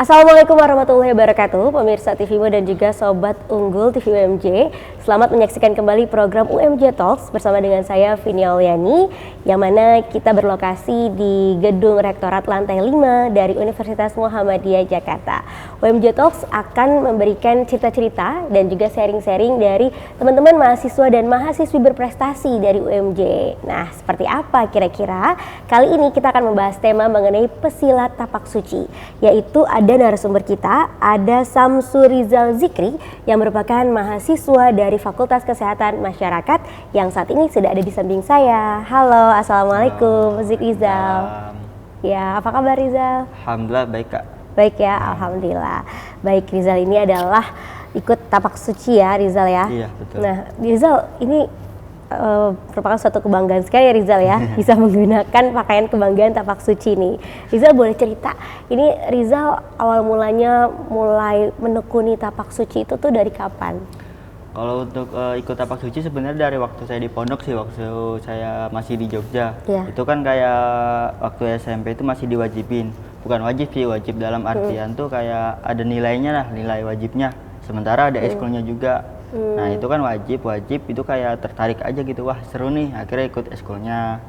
Assalamualaikum warahmatullahi wabarakatuh, pemirsa TVMO dan juga Sobat Unggul TV UMJ. Selamat menyaksikan kembali program UMJ Talks bersama dengan saya Vini Auliani, yang mana kita berlokasi di Gedung Rektorat Lantai 5 dari Universitas Muhammadiyah Jakarta. UMJ Talks akan memberikan cerita-cerita dan juga sharing-sharing dari teman-teman mahasiswa dan mahasiswi berprestasi dari UMJ. Nah, seperti apa kira-kira? Kali ini kita akan membahas tema mengenai pesilat tapak suci, yaitu ada narasumber kita, ada Samsu Rizal Zikri yang merupakan mahasiswa dari Fakultas Kesehatan Masyarakat yang saat ini sudah ada di samping saya. Halo, Assalamualaikum Rizal. Ya, apa kabar Rizal? Alhamdulillah baik Kak. Baik ya, Alhamdulillah. Baik, Rizal ini adalah ikut tapak suci ya Rizal ya? Iya, betul. Nah Rizal ini merupakan suatu kebanggaan sekali ya Rizal ya, bisa menggunakan pakaian kebanggaan tapak suci nih. Rizal boleh cerita, ini Rizal awal mulanya mulai menekuni tapak suci itu tuh dari kapan? Kalau untuk ikut tapak suci sebenarnya dari waktu saya di pondok sih, waktu saya masih di Jogja. Iya. Itu kan kayak waktu SMP itu masih diwajibin. Bukan wajib sih, wajib dalam artian tuh kayak ada nilainya lah, nilai wajibnya. Sementara ada ekskulnya juga. Nah itu kan wajib itu kayak tertarik aja gitu, wah seru nih, akhirnya ikut ekskulnya.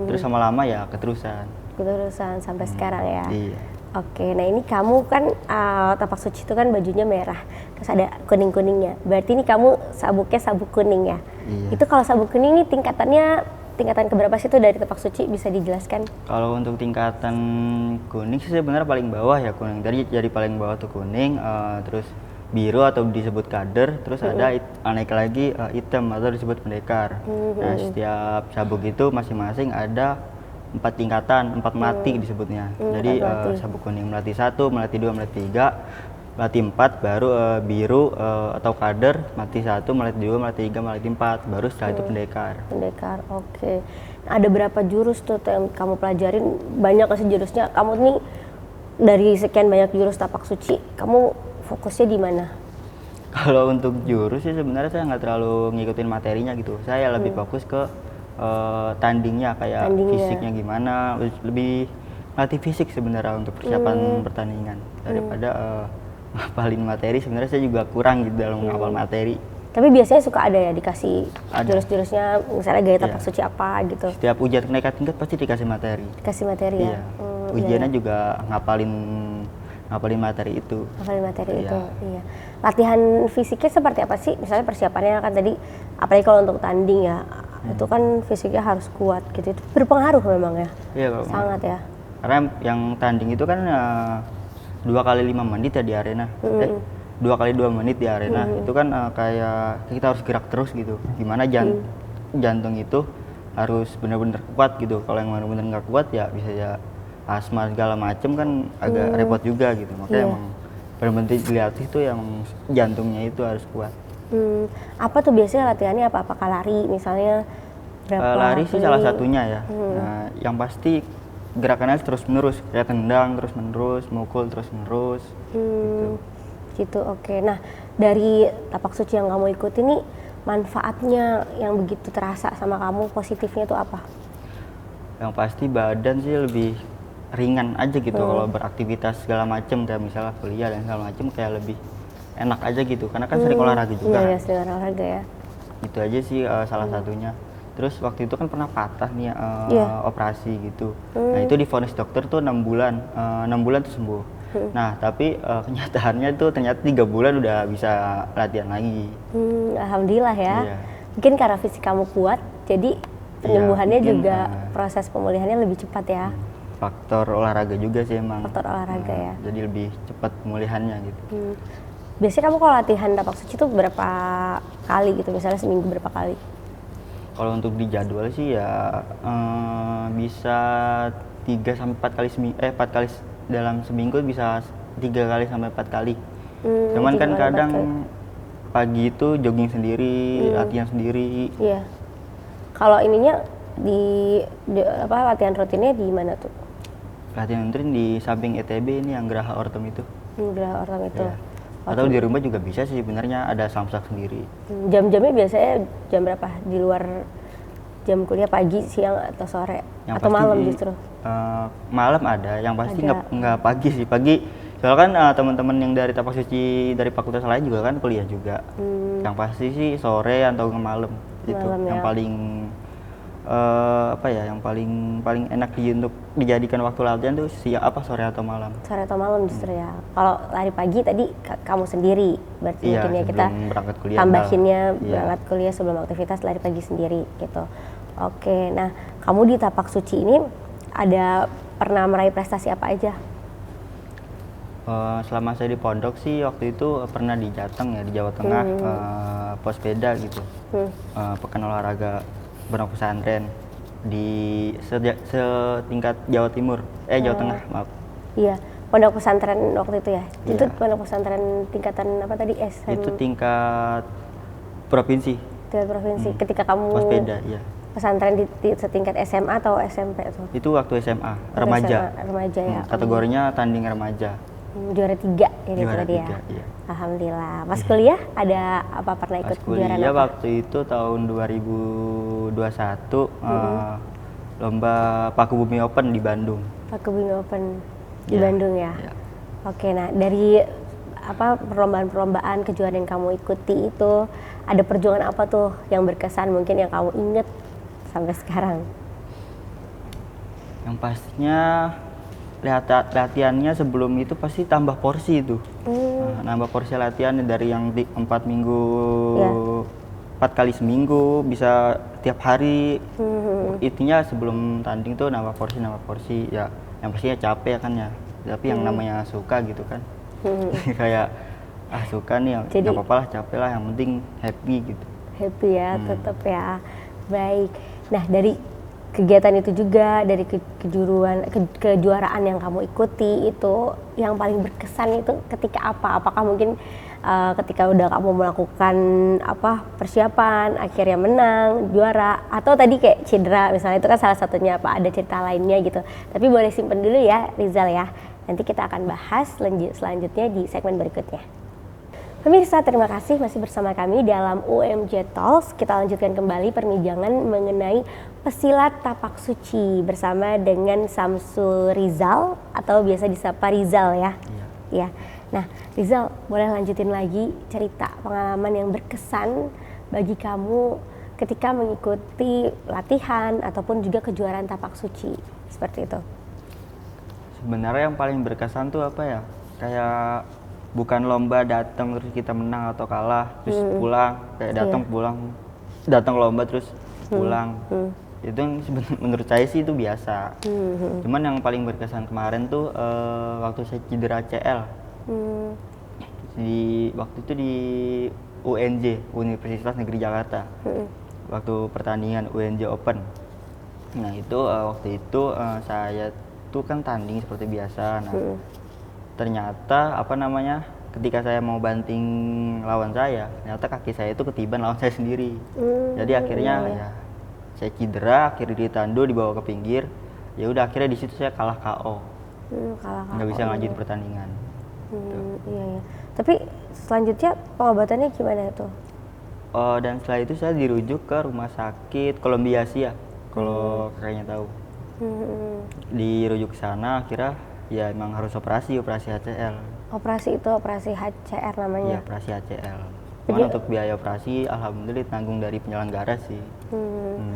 Terus lama-lama ya keterusan Sampai sekarang ya? Iya. Oke, nah ini kamu kan tapak suci itu kan bajunya merah, terus ada kuning-kuningnya. Berarti ini kamu sabuknya sabuk kuning ya? Iya. Itu kalau sabuk kuning ini tingkatan keberapa sih itu dari tapak suci, bisa dijelaskan? Kalau untuk tingkatan kuning sih sebenarnya paling bawah ya, kuning. Jadi paling bawah tuh kuning, terus biru atau disebut kader, terus ada naik lagi hitam atau disebut pendekar. Nah setiap sabuk itu masing-masing ada 4 tingkatan, 4 melati disebutnya. Jadi sabuk kuning melati 1, melati 2, melati 3, melati 4, baru biru atau kader, melati 1, melati 2, melati 3, melati 4, baru setelah itu pendekar. Pendekar, oke. Nah, ada berapa jurus tuh yang kamu pelajarin? Banyak sih jurusnya. Kamu nih dari sekian banyak jurus tapak suci, kamu fokusnya di mana? Kalau untuk jurus sih sebenarnya saya nggak terlalu ngikutin materinya gitu. Saya lebih fokus ke tandingnya, kayak fisiknya gimana, lebih latih fisik sebenarnya untuk persiapan pertandingan daripada ngapalin materi. Sebenarnya saya juga kurang gitu dalam ngapal materi. Tapi biasanya suka ada ya dikasih jurus-jurusnya, misalnya gaya tapak suci apa gitu. Setiap ujian kenaikan tingkat pasti dikasih materi. Dikasih materi ya? Iya. Ujiannya juga ngapalin materi itu. Ngapalin materi itu, iya. Latihan fisiknya seperti apa sih? Misalnya persiapannya kan tadi, apalagi kalau untuk tanding ya, itu kan fisiknya harus kuat gitu. Itu berpengaruh memang ya? Iya, sangat ya. Karena yang tanding itu kan 2 kali 5 menit ya di arena. 2 kali 2 menit di arena. Itu kan kayak kita harus gerak terus gitu. Gimana jantung itu harus benar-benar kuat gitu. Kalau yang benar-benar nggak kuat ya bisa ya asma segala macem kan agak repot juga gitu. Makanya emang benar-benar dilatih itu yang jantungnya itu harus kuat. Apa tuh biasanya latihannya apa? Apakah lari misalnya? Lari sih salah satunya ya. Nah, yang pasti gerakannya terus-menerus, kayak tendang terus-menerus, mukul terus-menerus. Gitu, oke. Nah, dari tapak suci yang kamu ikuti ini, manfaatnya yang begitu terasa sama kamu, positifnya tuh apa? Yang pasti badan sih lebih ringan aja gitu kalau beraktivitas segala macem, kayak misalnya kuliah dan segala macem, kayak lebih enak aja gitu, karena kan sering olahraga juga. Iya, sering olahraga ya. Itu aja sih salah satunya. Terus waktu itu kan pernah patah nih operasi gitu. Nah itu divonis dokter tuh 6 bulan, 6 bulan tuh sembuh. Nah tapi kenyataannya tuh ternyata 3 bulan udah bisa latihan lagi. Alhamdulillah ya. Iya. Mungkin karena fisik kamu kuat, jadi penyembuhannya mungkin, juga proses pemulihannya lebih cepat ya. Faktor olahraga juga sih emang. Faktor olahraga ya. Jadi lebih cepat pemulihannya gitu. Biasanya kamu kalau latihan tapak suci tuh berapa kali gitu? Misalnya seminggu berapa kali? Kalau untuk di jadwal sih ya bisa 3 sampai 4 kali 4 kali dalam seminggu, bisa 3 kali sampai 4 kali. Cuman kan kadang pagi itu jogging sendiri, latihan sendiri. Iya. Kalau ininya di latihan rutinnya di mana tuh? Latihan rutin di samping ETB ini yang Geraha Ortom itu. Geraha Ortom itu. Ya. Atau di rumah juga bisa sih sebenarnya, ada samsak sendiri. Jam-jamnya biasanya jam berapa? Di luar jam kuliah, pagi, siang, atau sore? Yang atau malam justru? Malam ada, yang pasti nggak pagi sih. Pagi Soalnya kan teman-teman yang dari tapak suci dari fakultas lain juga kan kuliah juga. Yang pasti sih sore atau malam itu Malam yang ya. paling apa ya, yang paling enak untuk dijadikan waktu latihan tuh sore atau malam. Sore atau malam justru ya. Kalau lari pagi tadi kamu sendiri, berarti Iya, mungkin ya kita sebelum berangkat kuliah. tambahinnya Iya. berangkat kuliah sebelum aktivitas lari pagi sendiri gitu. Oke, nah kamu di tapak suci ini ada pernah meraih prestasi apa aja? Selama saya di pondok sih waktu itu pernah di Jateng ya, di Jawa Tengah, Pospeda gitu. Pekan olahraga pondok pesantren di setingkat Jawa Timur, Jawa Tengah, maaf. Iya, pondok pesantren waktu itu ya. Itu Iya. pondok pesantren tingkatan apa tadi? Itu tingkat provinsi, tingkat provinsi. Ketika kamu Pospeda, iya. pesantren di setingkat SMA atau SMP tuh? Itu waktu SMA, Waktu remaja. SMA, remaja ya. Kategorinya tanding remaja. Juara 3 ya gitu Juara tadi ya. 3, iya. Alhamdulillah. Pas kuliah ada apa, pernah ikut Pas kejuaraan kuliah apa? waktu itu tahun 2021 lomba Paku Bumi Open di Bandung. Paku Bumi Open di Iya, Bandung ya. iya. Oke, nah dari apa perlombaan-perlombaan kejuaraan yang kamu ikuti itu ada perjuangan apa tuh yang berkesan mungkin yang kamu inget sampai sekarang? Yang pastinya latihannya sebelum itu pasti tambah porsi itu. Nambah porsi latihan dari yang 4 minggu, Ya. 4 kali seminggu, bisa tiap hari. Intinya sebelum tanding tuh nambah porsi ya. Yang pastinya capek ya kan ya. Tapi yang namanya suka gitu kan. Kayak suka nih, Jadi- nggak apa-apa lah, capek lah, yang penting happy gitu. Happy ya, tetap ya. Baik. Nah, dari kegiatan itu juga, dari kejuaraan yang kamu ikuti itu yang paling berkesan itu ketika apa? Apakah mungkin ketika udah kamu melakukan persiapan, akhirnya menang, juara, atau tadi kayak cedera misalnya, itu kan salah satunya, apa ada cerita lainnya gitu. Tapi boleh simpen dulu ya Rizal ya. Nanti kita akan bahas selanjutnya di segmen berikutnya. Pemirsa, terima kasih masih bersama kami dalam UMJ Talks. Kita lanjutkan kembali perbincangan mengenai pesilat tapak suci bersama dengan Samsul Rizal atau biasa disapa Rizal ya. Iya. Ya. Nah, Rizal, boleh lanjutin lagi cerita pengalaman yang berkesan bagi kamu ketika mengikuti latihan ataupun juga kejuaraan tapak suci seperti itu. Sebenarnya yang paling berkesan tuh apa ya? Kayak bukan lomba datang terus kita menang atau kalah terus pulang, kayak datang pulang, datang lomba terus pulang. Itu yang menurut saya sih itu biasa. Cuman yang paling berkesan kemarin tuh waktu saya cedera CL. Waktu itu di UNJ, Universitas Negeri Jakarta. Waktu pertandingan UNJ Open. Nah itu waktu itu saya tuh kan tanding seperti biasa. Nah ternyata ketika saya mau banting lawan saya, ternyata kaki saya itu ketiban lawan saya sendiri. Jadi akhirnya ya saya cedera, akhirnya ditandu, dibawa ke pinggir. Ya udah, akhirnya di situ saya kalah KO. Nggak bisa lanjut pertandingan. Iya. Tapi selanjutnya pengobatannya gimana tuh? Dan setelah itu saya dirujuk ke rumah sakit Kolombiasi ya, kalau kakaknya tahu. Dirujuk ke sana, akhirnya ya emang harus operasi HCL. Operasi itu operasi HCR Iya, namanya. operasi HCL. Cuman untuk biaya operasi alhamdulillah ditanggung dari penyelenggara sih.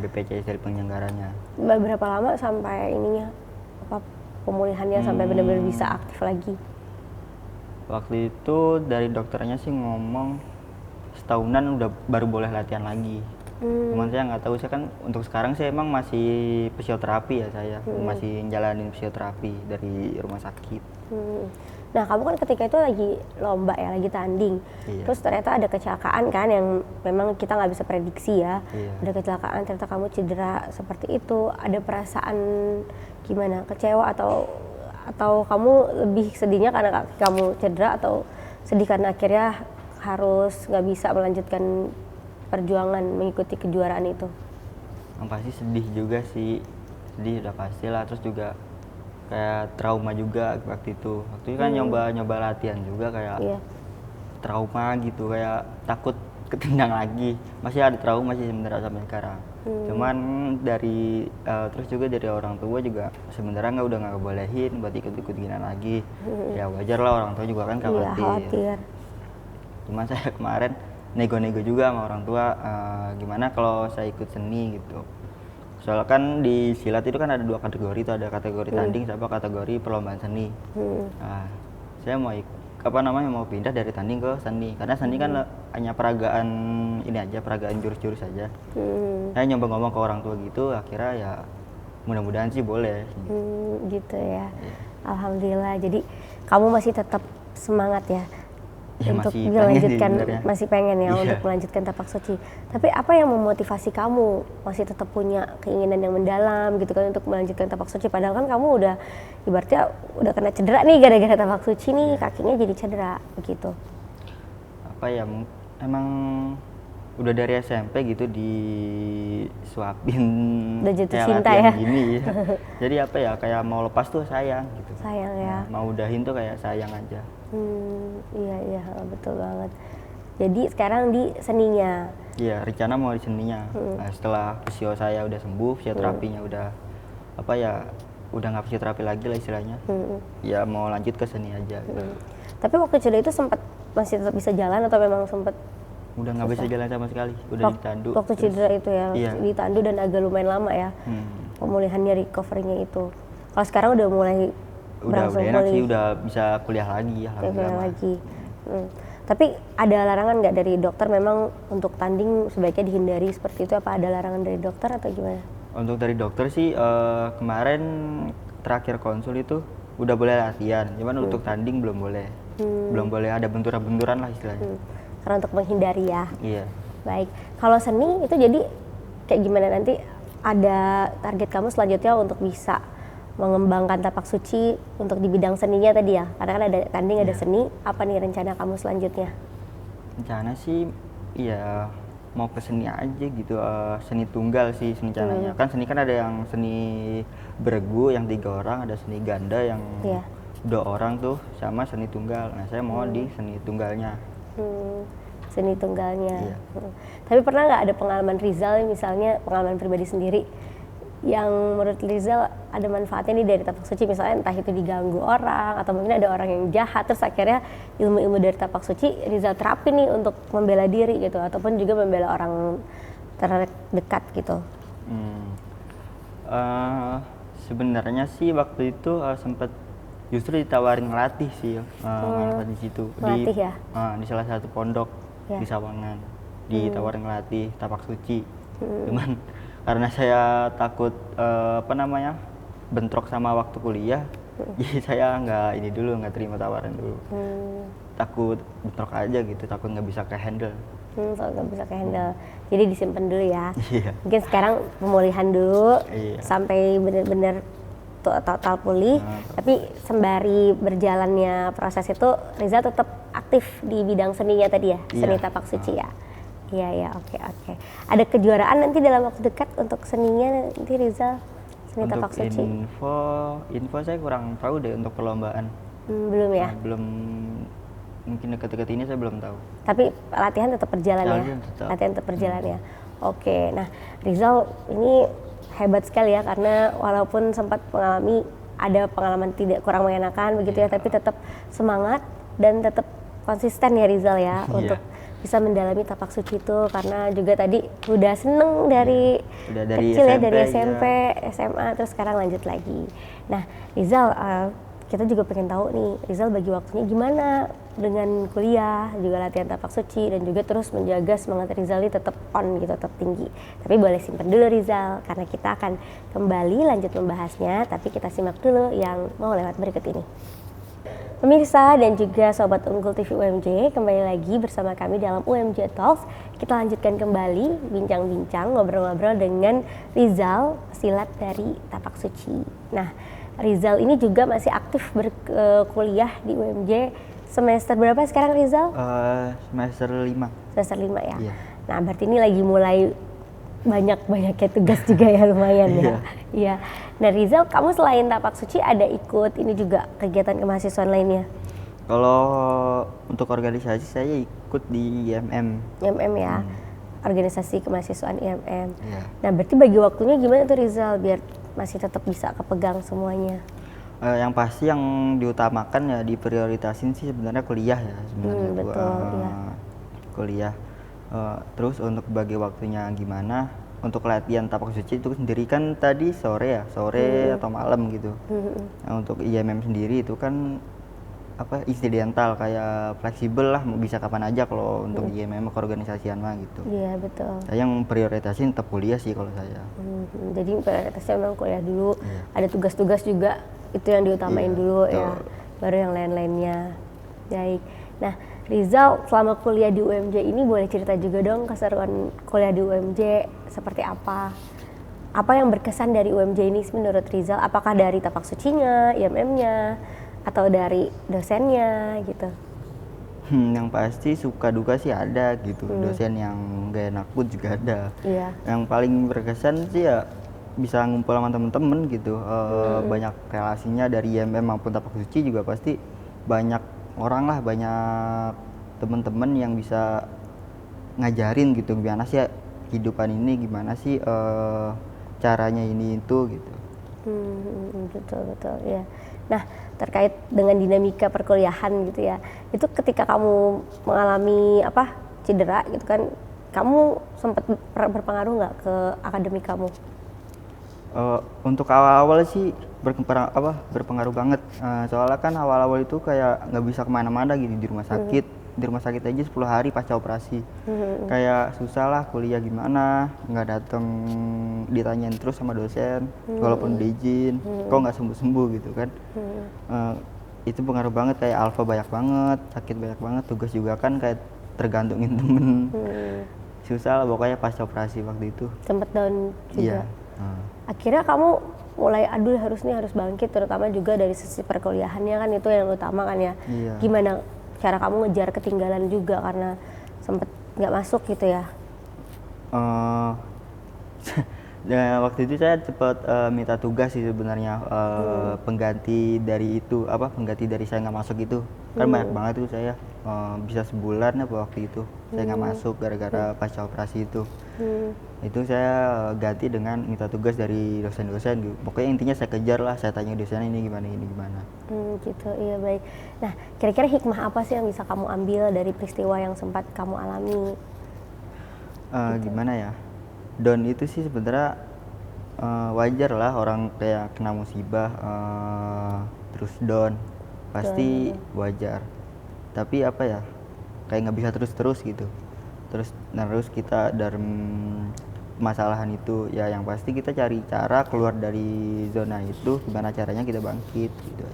BPJS dari penyelenggaranya. Berapa lama sampai pemulihannya sampai benar-benar bisa aktif lagi? Waktu itu dari dokternya sih ngomong setahunan udah baru boleh latihan lagi. Cuman saya nggak tahu, saya kan untuk sekarang saya emang masih fisioterapi ya, saya masih jalanin fisioterapi dari rumah sakit. Nah, kamu kan ketika itu lagi lomba ya, lagi tanding. Iya. Terus ternyata ada kecelakaan kan yang memang kita nggak bisa prediksi ya. Iya. Ada kecelakaan, ternyata kamu cedera seperti itu. Ada perasaan gimana? Kecewa atau kamu lebih sedihnya karena kamu cedera, atau sedih karena akhirnya harus nggak bisa melanjutkan perjuangan mengikuti kejuaraan itu? Yang pasti sedih juga sih, sedih udah pasti lah. Terus juga kayak trauma juga waktu itu kan nyoba latihan juga kayak trauma gitu, kayak takut ketendang lagi, masih ada trauma sih sebenarnya sampai sekarang. Cuman dari terus juga dari orang tua juga sebenarnya udah nggak bolehin buat ikut-ikut ginian lagi. Ya wajar lah, orang tua juga kan Iya, khawatir. khawatir. Cuman saya kemarin nego-nego juga sama orang tua, gimana kalau saya ikut seni gitu. Soalnya kan di silat itu kan ada 2 kategori tuh, ada kategori tanding sama kategori perlombaan seni. Nah, saya mau pindah dari tanding ke seni, karena seni kan hanya peragaan ini aja, peragaan jurus-jurus saja. Saya nyoba ngomong ke orang tua gitu, akhirnya ya mudah-mudahan sih boleh. Gitu ya. Alhamdulillah. Jadi kamu masih tetap semangat ya, Ya, untuk masih pengen sih melanjutkan, sebenarnya. masih pengen ya Iya. untuk melanjutkan tapak suci. Tapi apa yang memotivasi kamu masih tetap punya keinginan yang mendalam gitu kan untuk melanjutkan tapak suci? Padahal kan kamu udah ibaratnya udah kena cedera nih gara-gara tapak suci nih, kakinya jadi cedera begitu. Apa ya, emang udah dari SMP gitu disuapin Udah jatuh kayak cinta latihan ya. gini ya. Jadi apa ya, kayak mau lepas tuh sayang gitu. Sayang ya. Mau udahin tuh kayak sayang aja. Iya betul banget. Jadi sekarang di seninya. Iya, rencana mau di seninya. Nah, setelah fisio saya udah sembuh, fisioterapinya udah apa ya, udah nggak fisioterapi lagi lah istilahnya. Ya mau lanjut ke seni aja. Gitu. Tapi waktu cedera itu sempat masih tetap bisa jalan atau memang sempat Udah nggak bisa jalan sama sekali, udah ditandu. waktu terus- cedera itu ya, Iya. ditandu dan agak lumayan lama ya pemulihannya, recovery-nya itu. Kalau sekarang udah mulai udah berangsur enak sih, pulih, udah bisa kuliah lagi kayak alhamdulillah. Mas. lagi. Tapi ada larangan nggak dari dokter memang untuk tanding sebaiknya dihindari seperti itu? Apa ada larangan dari dokter atau gimana? Untuk dari dokter sih kemarin terakhir konsul itu udah boleh latihan, cuman untuk tanding belum boleh. Belum boleh ada benturan-benturan lah istilahnya. Karena untuk menghindari ya. Iya. Baik, kalau seni itu jadi kayak gimana nanti? Ada target kamu selanjutnya untuk bisa mengembangkan tapak suci untuk di bidang seninya tadi ya? Karena kan ada tanding, ada seni. Apa nih rencana kamu selanjutnya? Rencana sih ya mau ke seni aja gitu, seni tunggal sih rencananya. Kan seni kan ada yang seni beregu yang 3 orang, ada seni ganda yang Iya. 2 orang tuh, sama seni tunggal. Nah saya mau di seni tunggalnya. Seni tunggalnya. Iya. Tapi pernah nggak ada pengalaman Rizal, misalnya pengalaman pribadi sendiri, yang menurut Rizal ada manfaatnya nih dari tapak suci, misalnya entah itu diganggu orang atau mungkin ada orang yang jahat, terus akhirnya ilmu-ilmu dari tapak suci Rizal terapin nih untuk membela diri gitu, ataupun juga membela orang terdekat gitu. Sebenarnya sih waktu itu sempat justru ditawarin ngelatih sih, manfaat di situ. Ngelatih ya? Di salah satu pondok Ya. di Sawangan, ditawarin ngelatih tapak suci. Cuman karena saya takut bentrok sama waktu kuliah, jadi saya nggak terima tawaran dulu. Takut bentrok aja gitu, takut nggak bisa ke-handle. Soal nggak bisa ke-handle, jadi disimpan dulu ya. Iya. Mungkin sekarang pemulihan dulu Iya. sampai benar-benar total pulih. Tapi sembari berjalannya proses itu, Rizal tetap aktif di bidang seninya tadi ya, Iya. seni tapak suci ya. Iya, oke. Ada kejuaraan nanti dalam waktu dekat untuk seninya nanti Rizal, seni Untuk tapak suci? info saya kurang tahu deh untuk perlombaan. Belum ya. Belum, mungkin dekat-dekat ini saya belum tahu. Tapi latihan tetap berjalan ya? Latihan tetap berjalan ya. Oke, nah Rizal ini hebat sekali ya, karena walaupun sempat mengalami ada pengalaman tidak kurang mengenakan begitu ya, tapi tetap semangat dan tetap konsisten ya Rizal ya untuk bisa mendalami tapak suci itu, karena juga tadi udah seneng dari Udah dari kecil ya, SMP, dari SMP, SMA, terus sekarang lanjut lagi. Nah Rizal, kita juga pengen tahu nih, Rizal bagi waktunya gimana dengan kuliah, juga latihan tapak suci, dan juga terus menjaga semangat Rizal ini tetap on gitu, tetap tinggi. Tapi boleh simpen dulu Rizal, karena kita akan kembali lanjut membahasnya, tapi kita simak dulu yang mau lewat berikut ini. Pemirsa dan juga Sobat Unggul TV UMJ, kembali lagi bersama kami dalam UMJ Talks. Kita lanjutkan kembali bincang-bincang, ngobrol-ngobrol dengan Rizal, silat dari tapak suci. Nah, Rizal ini juga masih aktif berkuliah di UMJ. Semester berapa sekarang Rizal? Semester 5. Semester 5 ya? Iya. Nah, berarti ini lagi mulai banyak-banyaknya tugas juga ya, lumayan ya. Iya. Nah Rizal, kamu selain tapak suci ada ikut ini juga kegiatan kemahasiswaan lainnya? Kalau untuk organisasi saya ikut di IMM. IMM ya, organisasi kemahasiswaan IMM. Iya. Nah berarti bagi waktunya gimana tuh Rizal biar masih tetap bisa kepegang semuanya? Yang pasti yang diutamakan ya diprioritasin sih sebenarnya kuliah ya sebenarnya. Betul, iya. Kuliah. Terus untuk bagi waktunya gimana? Untuk latihan tapak suci itu sendiri kan tadi sore atau malam gitu. Nah, untuk IMM sendiri itu kan apa insidental kayak fleksibel lah, bisa kapan aja kalau untuk IMM keorganisasian mah gitu. Iya betul. Saya yang prioritasin tetap kuliah sih kalau saya. Jadi prioritasnya memang kuliah dulu. Ada tugas-tugas juga itu yang diutamain dulu ya, baru yang lain-lainnya. Baik. Nah Rizal selama kuliah di UMJ ini boleh cerita juga dong keseruan kuliah di UMJ seperti apa? Apa yang berkesan dari UMJ ini menurut Rizal? Apakah dari tapak sucinya, IMM-nya, atau dari dosennya gitu? Yang pasti suka duka sih ada gitu. Dosen yang gak enak pun juga ada. Iya. Yang paling berkesan sih ya bisa ngumpul sama temen-temen gitu. Banyak relasinya dari IMM maupun tapak suci juga pasti banyak orang lah, banyak temen-temen yang bisa ngajarin gitu gimana sih kehidupan ini, gimana sih caranya ini itu gitu. Betul ya. Nah terkait dengan dinamika perkuliahan gitu ya, itu ketika kamu mengalami cedera gitu kan, kamu sempat berpengaruh nggak ke akademik kamu? Untuk awal-awal sih berpengaruh banget. Soalnya kan awal-awal itu kayak nggak bisa kemana-mana gitu di rumah sakit. Di rumah sakit aja 10 hari pasca operasi. Kayak susah lah kuliah gimana, nggak datang, ditanyain terus sama dosen, walaupun diizin, kok nggak sembuh-sembuh gitu kan. Itu pengaruh banget, kayak alfa banyak banget, sakit banyak banget, tugas juga kan kayak tergantungin temen. Susah lah pokoknya pasca operasi waktu itu. Sempet down juga. Iya. Akhirnya kamu mulai harus bangkit, terutama juga dari sisi perkuliahannya kan itu yang utama kan ya. Iya. Gimana cara kamu ngejar ketinggalan juga karena sempet nggak masuk gitu ya? Nah, waktu itu saya cepat minta tugas sih sebenarnya, pengganti dari saya nggak masuk itu. Kan banyak banget tuh saya, bisa sebulan apa waktu itu saya nggak masuk gara-gara pasca operasi itu. Itu saya ganti dengan minta tugas dari dosen-dosen gitu. Pokoknya intinya saya kejar lah, saya tanya dosen ini gimana. Gitu, iya baik. Nah kira-kira hikmah apa sih yang bisa kamu ambil dari peristiwa yang sempat kamu alami? Gimana ya, down itu sih sebenarnya wajar lah orang kayak kena musibah terus down, pasti wajar. Tapi kayak nggak bisa terus gitu, terus kita dalam masalahan itu ya, yang pasti kita cari cara keluar dari zona itu, gimana caranya kita bangkit gitu.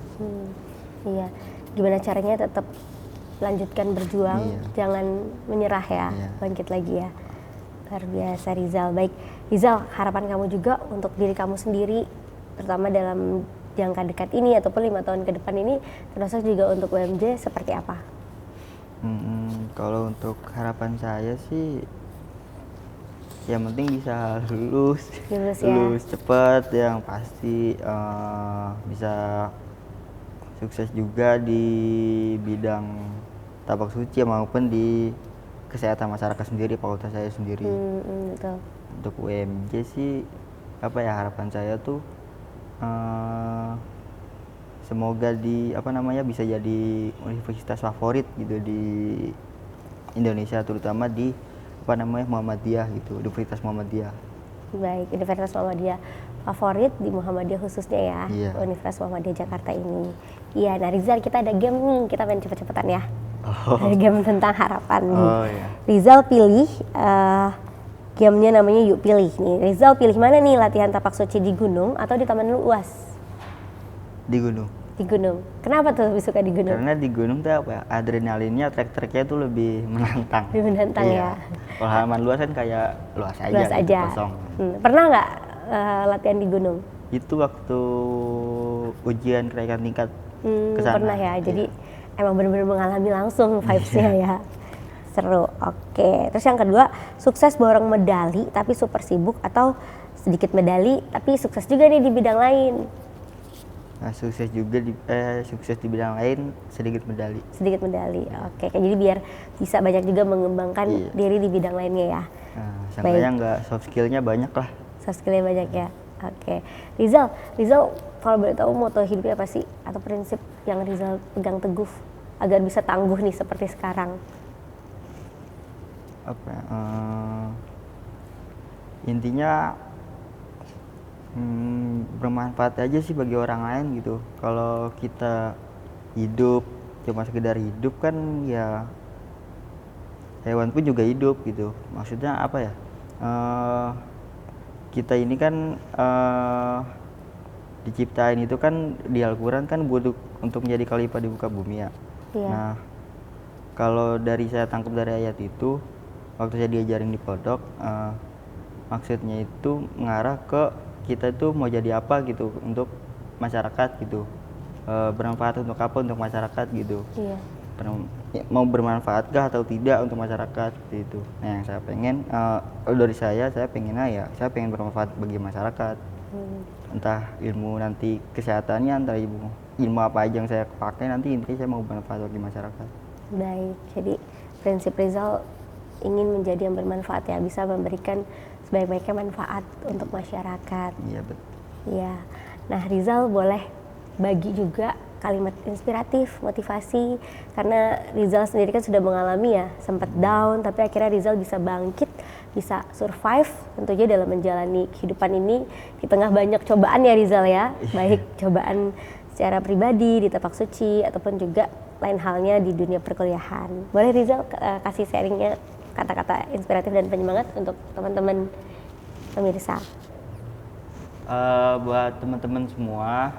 Iya, gimana caranya tetap lanjutkan berjuang, jangan menyerah ya, bangkit lagi ya. Luar biasa Rizal. Baik Rizal, harapan kamu juga untuk diri kamu sendiri, terutama dalam jangka dekat ini ataupun 5 tahun ke depan ini, termasuk juga untuk UMJ, seperti apa? Kalau untuk harapan saya sih yang penting bisa lulus cepat, yang pasti bisa sukses juga di bidang tapak suci maupun di kesehatan masyarakat sendiri, fakultas saya sendiri. Betul. Untuk UMJ sih harapan saya tuh semoga bisa jadi universitas favorit gitu di Indonesia, terutama di Muhammadiyah gitu, Universitas Muhammadiyah. Baik, Universitas Muhammadiyah favorit di Muhammadiyah khususnya ya. Iya. Universitas Muhammadiyah Jakarta ini. Iya, nah Rizal, kita ada game nih, kita main cepet-cepetan ya. Ada game tentang harapan nih. Iya. Rizal pilih, gamenya namanya Yuk Pilih nih. Rizal pilih mana nih, latihan tapak suci di gunung atau di Taman UAS? Di gunung. Di gunung. Kenapa tuh lebih suka di gunung? Karena di gunung tuh adrenalinnya, trek-treknya tuh lebih menantang. Lebih menantang ya. Kalau halaman luas kan kayak luas aja. Luas aja. Kosong. Pernah nggak latihan di gunung? Itu waktu ujian kenaikan tingkat kesana. Pernah ya. Jadi emang benar-benar mengalami langsung vibes-nya ya. Seru. Oke. Terus yang kedua, sukses borong medali tapi super sibuk atau sedikit medali tapi sukses juga nih di bidang lain? Sukses juga sukses di bidang lain, sedikit medali. Sedikit medali. Oke, jadi biar bisa banyak juga mengembangkan Iya. diri di bidang lainnya ya. Seenggaknya nggak soft skillnya banyak lah. Soft skillnya banyak ya. Oke. Rizal kalau boleh tahu moto hidupnya apa sih? Atau prinsip yang Rizal pegang teguh agar bisa tangguh nih seperti sekarang? Apa ya, intinya bermanfaat aja sih bagi orang lain gitu. Kalau kita hidup cuma sekedar hidup kan ya, hewan pun juga hidup gitu. Maksudnya apa ya, kita ini kan diciptain itu kan di Al-Quran kan butuh untuk menjadi khalifah di muka bumi ya. Iya. Nah, kalau dari saya tangkap dari ayat itu, waktu saya diajarin di pondok, maksudnya itu mengarah ke kita itu mau jadi apa gitu untuk masyarakat gitu, bermanfaat untuk apa untuk masyarakat gitu. Iya. Mau bermanfaatkah atau tidak untuk masyarakat seperti itu. Nah, yang saya pengen, kalau dari saya pengennya ya saya pengen bermanfaat bagi masyarakat. Entah ilmu nanti kesehatannya, entah ilmu apa aja yang saya pakai, nanti intinya saya mau bermanfaat bagi masyarakat. Baik, jadi prinsip Rizal ingin menjadi yang bermanfaat ya, bisa memberikan sebaik-baiknya manfaat untuk masyarakat. Iya betul. Iya. Nah, Rizal boleh bagi juga kalimat inspiratif, motivasi, karena Rizal sendiri kan sudah mengalami ya, sempat down, tapi akhirnya Rizal bisa bangkit, bisa survive tentunya dalam menjalani kehidupan ini di tengah banyak cobaan ya Rizal ya, baik cobaan secara pribadi di tapak suci ataupun juga lain halnya di dunia perkuliahan. Boleh Rizal kasih sharingnya kata-kata inspiratif dan penyemangat untuk teman-teman pemirsa. Buat teman-teman semua,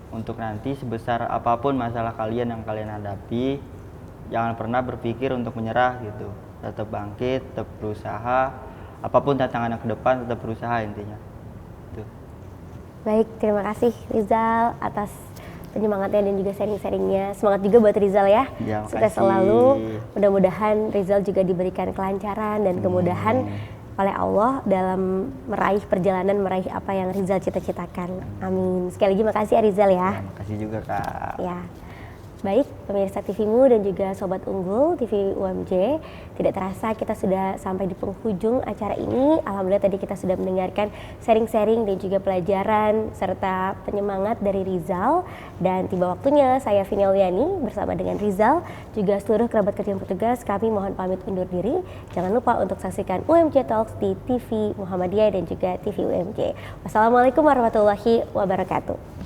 untuk nanti sebesar apapun masalah kalian yang kalian hadapi, jangan pernah berpikir untuk menyerah gitu. Tetap bangkit, tetap berusaha, apapun tantangan yang ke depan tetap berusaha intinya. Gitu. Baik, terima kasih Rizal atas penyemangatnya dan juga sharing-sharingnya. Semangat juga buat Rizal ya. Ya, Sukses makasih. selalu. Mudah-mudahan Rizal juga diberikan kelancaran dan kemudahan oleh Allah dalam meraih perjalanan, meraih apa yang Rizal cita-citakan. Amin. Sekali lagi makasih ya Rizal ya. Ya, makasih juga Kak. Ya. Baik, pemirsa TVmu dan juga Sobat Unggul TV UMJ, tidak terasa kita sudah sampai di penghujung acara ini. Alhamdulillah tadi kita sudah mendengarkan sharing-sharing dan juga pelajaran serta penyemangat dari Rizal. Dan tiba waktunya saya Vini Auliani bersama dengan Rizal, juga seluruh kerabat kerja yang bertugas, kami mohon pamit undur diri. Jangan lupa untuk saksikan UMJ Talks di TV Muhammadiyah dan juga TV UMJ. Wassalamualaikum warahmatullahi wabarakatuh.